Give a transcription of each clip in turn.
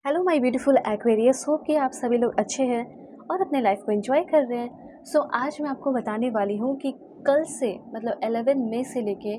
Hello my beautiful Aquarius, hope कि आप सभी लोग अच्छे हैं और अपने लाइफ को एंजॉय कर रहे हैं। आज मैं आपको बताने वाली हूँ कि कल से मतलब 11 मई से लेके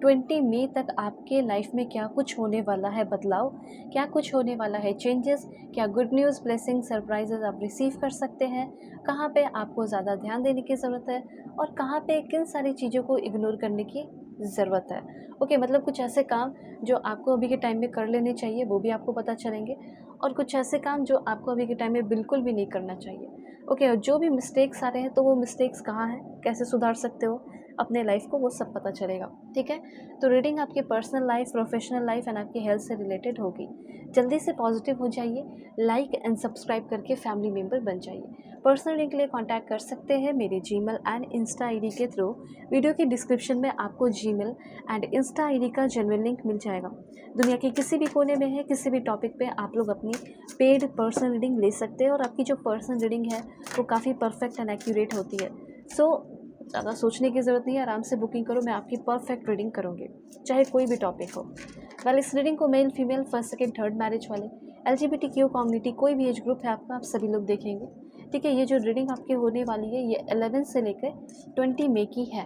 20 मई तक आपके लाइफ में क्या कुछ होने वाला है बदलाव, क्या कुछ होने वाला है चेंजेस, क्या गुड न्यूज़, ब्लेसिंग, सरप्राइजेस आप रिसीव कर सकते हैं, कहाँ पे आपको ज़्यादा ध्यान देने की ज़रूरत है और कहाँ पे किन सारी चीज़ों को इग्नोर करने की ज़रूरत है। ओके, मतलब कुछ ऐसे काम जो आपको अभी के टाइम में कर लेने चाहिए वो भी आपको पता चलेंगे और कुछ ऐसे काम जो आपको अभी के टाइम में बिल्कुल भी नहीं करना चाहिए। ओके, और जो भी मिस्टेक्स आ रहे हैं तो वो मिस्टेक्स कहाँ हैं, कैसे सुधार सकते हो अपने लाइफ को, वो सब पता चलेगा। ठीक है, तो रीडिंग आपकी personal life, professional life and आपकी हेल्थ से रिलेटेड होगी। जल्दी से पॉजिटिव हो जाइए, लाइक एंड सब्सक्राइब करके फैमिली मेम्बर बन जाइए। पर्सनल रीडिंग के लिए कॉन्टैक्ट कर सकते हैं मेरे जीमेल एंड इंस्टा आईडी के थ्रू। वीडियो की डिस्क्रिप्शन में आपको जीमेल एंड इंस्टा आईडी का जेन्युइन लिंक मिल जाएगा। दुनिया के किसी भी कोने में है, किसी भी टॉपिक पे आप लोग अपनी पेड पर्सनल रीडिंग ले सकते हैं और आपकी जो पर्सनल रीडिंग है वो काफ़ी परफेक्ट एंड एक्यूरेट होती है। ज़्यादा सोचने की ज़रूरत नहीं है, आराम से बुकिंग करो, मैं आपकी परफेक्ट रीडिंग करूँगी, चाहे कोई भी टॉपिक हो। इस रीडिंग को male, female, first, second, third marriage वाले, LGBTQ कम्युनिटी, कोई भी एज ग्रुप है आपका, आप सभी लोग देखेंगे। ठीक है, ये जो रीडिंग आपकी होने वाली है ये 11 से लेकर 20 मई की है।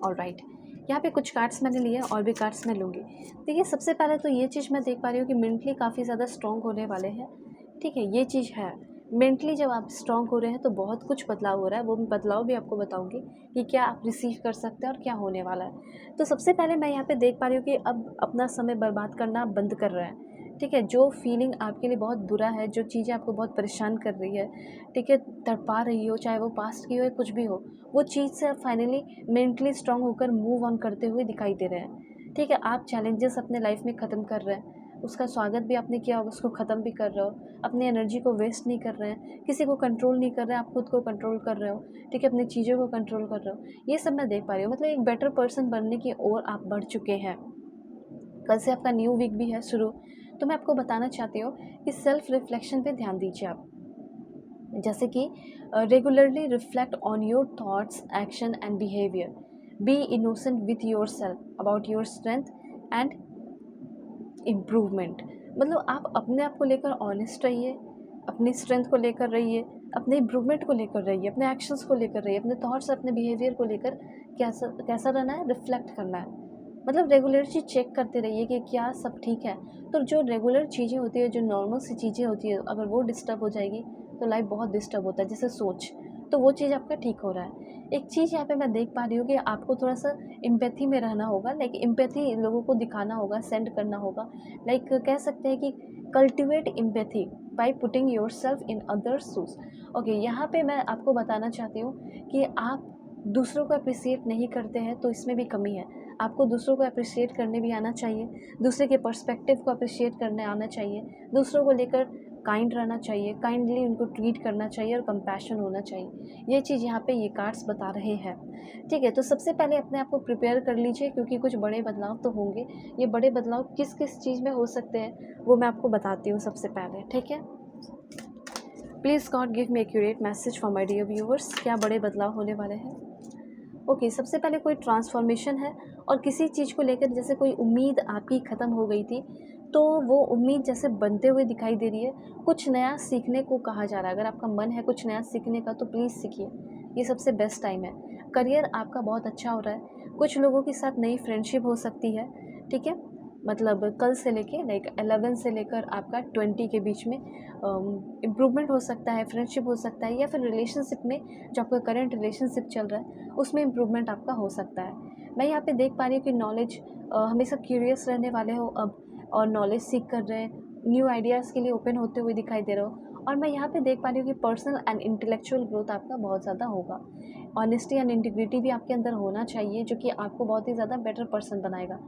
ऑलराइट, यहाँ पे कुछ कार्ड्स मैंने लिए और भी कार्ड्स मैं लूँगी। देखिए, सबसे पहले तो ये चीज़ मैं देख पा रही हूँ कि मेंटली काफ़ी ज़्यादा स्ट्रॉन्ग होने वाले हैं। ठीक है, ये चीज़ है। मेंटली जब आप स्ट्रॉन्ग हो रहे हैं तो बहुत कुछ बदलाव हो रहा है, वो बदलाव भी आपको बताऊँगी कि क्या आप रिसीव कर सकते हैं और क्या होने वाला है। तो सबसे पहले मैं यहाँ पे देख पा रही हूँ कि अब अपना समय बर्बाद करना बंद कर रहे हैं। ठीक है, जो फीलिंग आपके लिए बहुत बुरा है, जो चीज़ें आपको बहुत परेशान कर रही है, ठीक है, तड़पा रही हो, चाहे वो पास्ट की हो या कुछ भी हो, वो चीज़ से आप फाइनली मेंटली स्ट्रांग होकर मूव ऑन करते हुए दिखाई दे रहे हैं। ठीक है, आप चैलेंजेस अपने लाइफ में ख़त्म कर रहे हैं, उसका स्वागत भी आपने किया होगा, उसको ख़त्म भी कर रहे हो, अपनी एनर्जी को वेस्ट नहीं कर रहे हैं, किसी को कंट्रोल नहीं कर रहे हैं, आप खुद को कंट्रोल कर रहे हो। ठीक है, अपनी चीज़ों को कंट्रोल कर रहे हो, ये सब मैं देख पा रही हूँ। मतलब एक बेटर पर्सन बनने की ओर आप बढ़ चुके हैं। कल से आपका न्यू वीक भी है शुरू, तो मैं आपको बताना चाहती हूँ कि सेल्फ रिफ्लेक्शन पे ध्यान दीजिए आप। जैसे कि regularly reflect on your thoughts, action and behaviour, B innocent with your self about your strength and improvement. मतलब आप अपने आप को लेकर ऑनेस्ट रहिए, अपनी स्ट्रेंथ को लेकर रहिए, अपने इम्प्रूवमेंट को लेकर रहिए, अपने एक्शंस को लेकर रहिए, अपने थॉट्स, अपने बिहेवियर को लेकर कैसा कैसा रहना है, रिफ्लेक्ट करना है। मतलब रेगुलर चीज़ चेक करते रहिए कि क्या सब ठीक है। तो जो रेगुलर चीज़ें होती है, जो नॉर्मल सी चीज़ें होती है, अगर वो डिस्टर्ब हो जाएगी तो लाइफ बहुत डिस्टर्ब होता है, जैसे सोच, तो वो चीज़ आपका ठीक हो रहा है। एक चीज़ यहाँ पे मैं देख पा रही हूँ कि आपको थोड़ा सा एम्पैथी में रहना होगा, लाइक एम्पैथी लोगों को दिखाना होगा, सेंड करना होगा। लाइक कह सकते हैं कि cultivate empathy by putting your self in others shoes. Okay, यहाँ पे मैं आपको बताना चाहती हूँ कि आप दूसरों को अप्रिसिएट नहीं करते हैं तो इसमें भी कमी है। आपको दूसरों को अप्रिशिएट करने भी आना चाहिए, दूसरे के पर्सपेक्टिव को अप्रिशिएट करने आना चाहिए, दूसरों को लेकर काइंड रहना चाहिए, काइंडली उनको ट्रीट करना चाहिए और कंपैशन होना चाहिए। ये चीज़ यहाँ पे ये कार्ड्स बता रहे हैं। ठीक है, तो सबसे पहले अपने आप को प्रिपेयर कर लीजिए, क्योंकि कुछ बड़े बदलाव तो होंगे। ये बड़े बदलाव किस किस चीज़ में हो सकते हैं वो मैं आपको बताती हूँ सबसे पहले। ठीक है, please God give me accurate message for my dear viewers, क्या बड़े बदलाव होने वाले हैं। ओके, सबसे पहले कोई ट्रांसफॉर्मेशन है और किसी चीज़ को लेकर जैसे कोई उम्मीद आपकी ख़त्म हो गई थी, तो वो उम्मीद जैसे बनते हुए दिखाई दे रही है। कुछ नया सीखने को कहा जा रहा है, अगर आपका मन है कुछ नया सीखने का तो प्लीज़ सीखिए, ये सबसे बेस्ट टाइम है। करियर आपका बहुत अच्छा हो रहा है, कुछ लोगों के साथ नई फ्रेंडशिप हो सकती है। ठीक है, मतलब कल से लेके लाइक 11 से लेकर आपका 20 के बीच में इम्प्रूवमेंट हो सकता है, फ्रेंडशिप हो सकता है, या फिर रिलेशनशिप में जो आपका करंट रिलेशनशिप चल रहा है उसमें इम्प्रूवमेंट आपका हो सकता है। मैं यहाँ पे देख पा रही हूँ कि नॉलेज, हमेशा क्यूरियस रहने वाले हो अब और नॉलेज सीख कर रहे हैं, न्यू आइडियाज़ के लिए ओपन होते हुए दिखाई दे रहे हो। और मैं यहाँ पे देख पा रही हूँ कि पर्सनल एंड इंटेलेक्चुअल ग्रोथ आपका बहुत ज़्यादा होगा। ऑनेस्टी एंड इंटीग्रिटी भी आपके अंदर होना चाहिए, जो कि आपको बहुत ही ज़्यादा बेटर पर्सन बनाएगा।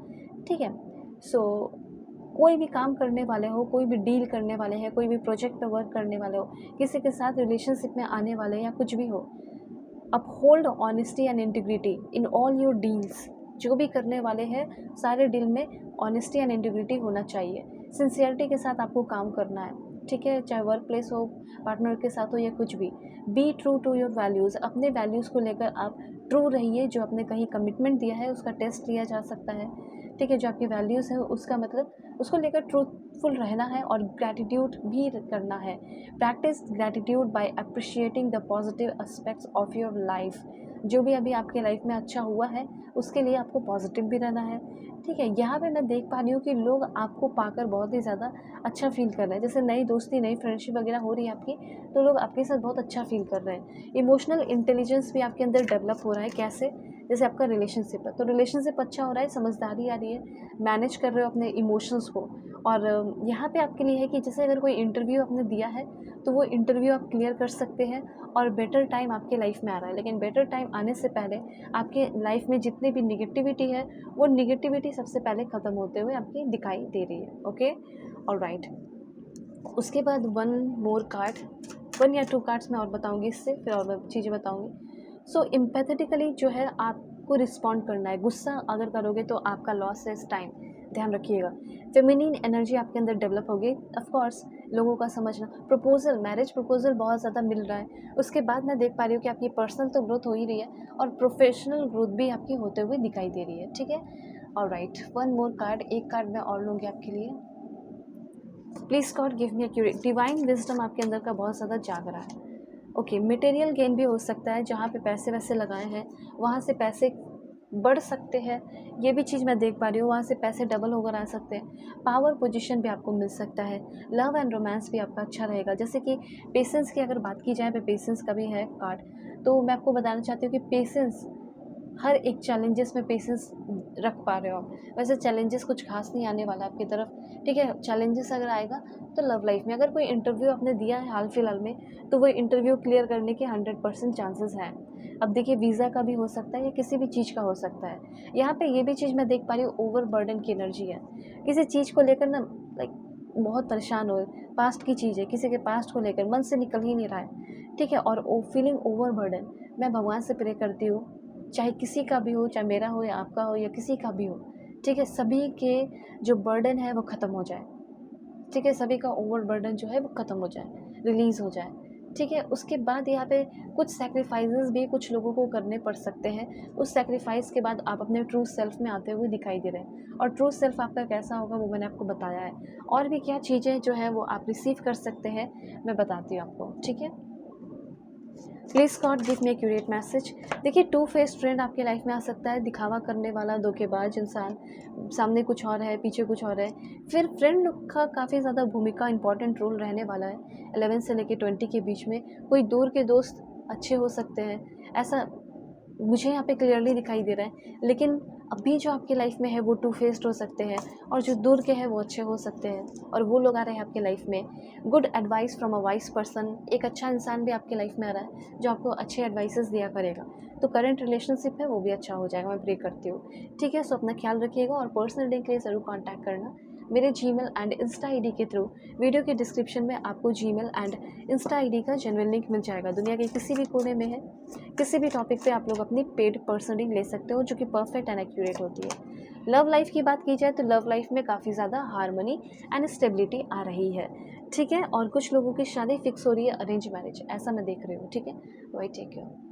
ठीक है, सो कोई भी काम करने वाले हो, कोई भी डील करने वाले हैं, कोई भी प्रोजेक्ट पे वर्क करने वाले हो, किसी के साथ रिलेशनशिप में आने वाले या कुछ भी हो, uphold honesty and integrity in all your deals. जो भी करने वाले हैं सारे डील में ऑनेस्टी एंड इंटीग्रिटी होना चाहिए, सिंसियरिटी के साथ आपको काम करना है। ठीक है, चाहे वर्क प्लेस हो, पार्टनर के साथ हो या कुछ भी। Be true to your values, अपने वैल्यूज़ को लेकर आप ट्रू रहिए, जो आपने कहीं कमिटमेंट दिया है उसका टेस्ट लिया जा सकता है। ठीक है। जो आपकी वैल्यूज़ है उसका मतलब उसको लेकर ट्रूथफुल रहना है और ग्रैटिट्यूड भी करना है। Practice gratitude by appreciating the positive aspects of your life. जो भी अभी आपके लाइफ में अच्छा हुआ है उसके लिए आपको पॉजिटिव भी रहना है, ठीक है। यहाँ पे मैं देख पा रही हूँ कि लोग आपको पाकर बहुत ही ज़्यादा अच्छा फ़ील कर रहे हैं। जैसे नई दोस्ती, नई फ्रेंडशिप वगैरह हो रही है आपकी, तो लोग आपके साथ बहुत अच्छा फ़ील कर रहे हैं। इमोशनल इंटेलिजेंस भी आपके अंदर डेवलप हो रहा है। कैसे? जैसे आपका रिलेशनशिप है, तो रिलेशनशिप अच्छा हो रहा है, समझदारी आ रही है, मैनेज कर रहे हो अपने इमोशंस को। और यहाँ पे आपके लिए है कि जैसे अगर कोई इंटरव्यू आपने दिया है, तो वो इंटरव्यू आप क्लियर कर सकते हैं और बेटर टाइम आपके लाइफ में आ रहा है। लेकिन बेटर टाइम आने से पहले आपके लाइफ में जितनी भी निगेटिविटी है, वो निगेटिविटी सबसे पहले ख़त्म होते हुए आपकी दिखाई दे रही है। Okay, alright. उसके बाद वन मोर कार्ड, 1 या 2 कार्ड्स मैं और बताऊंगी इससे, फिर और मैं चीज़ें बताऊंगी। सो एम्पैथेटिकली जो है आपको रिस्पॉन्ड करना है। गुस्सा अगर करोगे तो आपका लॉस है इस टाइम, ध्यान रखिएगा। फेमिनिन एनर्जी आपके अंदर डेवलप होगी। ऑफ कोर्स लोगों का समझना, प्रपोजल, मैरिज प्रपोजल बहुत ज़्यादा मिल रहा है। उसके बाद मैं देख पा रही हूँ कि आपकी पर्सनल तो ग्रोथ हो ही रही है और प्रोफेशनल ग्रोथ भी आपकी होते हुए दिखाई दे रही है, ठीक है। ऑलराइट, वन मोर कार्ड, एक कार्ड मैं और लूँगी आपके लिए। Please God give me accurate. Divine wisdom आपके अंदर का बहुत ज़्यादा जाग रहा है। ओके, मटेरियल गेन भी हो सकता है। जहाँ पे पैसे वैसे लगाए हैं वहाँ से पैसे बढ़ सकते हैं, ये भी चीज़ मैं देख पा रही हूँ। वहाँ से पैसे डबल होकर आ सकते हैं। पावर पोजीशन भी आपको मिल सकता है। लव एंड रोमांस भी आपका अच्छा रहेगा। जैसे कि पेशेंस की अगर बात की जाए, पे पेशेंस का भी है कार्ड, तो मैं आपको बताना चाहती हूँ कि पेशेंस, हर एक चैलेंजेस में पेशेंस रख पा रहे हो आप। वैसे चैलेंजेस कुछ खास नहीं आने वाला आपकी तरफ, ठीक है। चैलेंजेस अगर आएगा तो लव लाइफ में, अगर कोई इंटरव्यू आपने दिया है हाल फिलहाल में, तो वो इंटरव्यू क्लियर करने के 100% चांसेस हैं। अब देखिए, वीज़ा का भी हो सकता है या किसी भी चीज़ का हो सकता है। यहाँ पे ये भी चीज़ मैं देख पा रही हूँ, ओवर बर्डन की एनर्जी है। किसी चीज़ को लेकर ना, लाइक बहुत परेशान हो, पास्ट की चीज़ है, किसी के पास्ट को लेकर मन से निकल ही नहीं रहा है, ठीक है। और फीलिंग ओवर बर्डन, मैं भगवान से प्रे करती हूँ, चाहे किसी का भी हो, चाहे मेरा हो या आपका हो या किसी का भी हो, ठीक है, सभी के जो बर्डन है वो ख़त्म हो जाए, ठीक है। सभी का ओवर बर्डन जो है वो ख़त्म हो जाए, रिलीज़ हो जाए, ठीक है। उसके बाद यहाँ पे कुछ सैक्रिफाइसेस भी कुछ लोगों को करने पड़ सकते हैं। उस सैक्रिफाइस के बाद आप अपने ट्रू सेल्फ में आते हुए दिखाई दे रहे हैं। और ट्रू सेल्फ आपका कैसा होगा वो मैंने आपको बताया है। और भी क्या चीज़ें जो है वो आप रिसीव कर सकते हैं, मैं बताती हूँ आपको, ठीक है। Please God give me accurate message. देखिए, टू फेस फ्रेंड आपके लाइफ में आ सकता है, दिखावा करने वाला धोखेबाज इंसान। सामने कुछ और है, पीछे कुछ और है। फिर फ्रेंड लोग का काफ़ी ज़्यादा भूमिका, इंपॉर्टेंट रोल रहने वाला है। 11 से लेकर 20 के बीच में कोई दूर के दोस्त अच्छे हो सकते हैं, ऐसा मुझे यहाँ पे क्लियरली दिखाई दे रहा है। लेकिन अभी जो आपकी लाइफ में है वो टू फेस्ड हो सकते हैं, और जो दूर के हैं वो अच्छे हो सकते हैं, और वो लोग आ रहे हैं आपके लाइफ में। Good advice from a wise person, एक अच्छा इंसान भी आपके लाइफ में आ रहा है जो आपको अच्छे एडवाइसेस दिया करेगा। तो करंट रिलेशनशिप है वो भी अच्छा हो जाएगा, मैं प्रे करती हूँ, ठीक है। सो अपना ख्याल रखिएगा और पर्सनल डे के लिए ज़रूर कॉन्टैक्ट करना मेरे जीमेल एंड इंस्टा आईडी के थ्रू। वीडियो के डिस्क्रिप्शन में आपको जीमेल एंड इंस्टा आईडी का जेन्युइन लिंक मिल जाएगा। दुनिया के किसी भी कोने में है, किसी भी टॉपिक पे आप लोग अपनी पेड पर्सनल रीडिंग ले सकते हो, जो कि परफेक्ट एंड एक्यूरेट होती है। लव लाइफ की बात की जाए तो लव लाइफ में काफ़ी ज़्यादा हार्मनी एंड स्टेबिलिटी आ रही है, ठीक है। और कुछ लोगों की शादी फिक्स हो रही है, अरेंज मैरिज, ऐसा मैं देख रही हूँ, ठीक है। वही टेक केयर।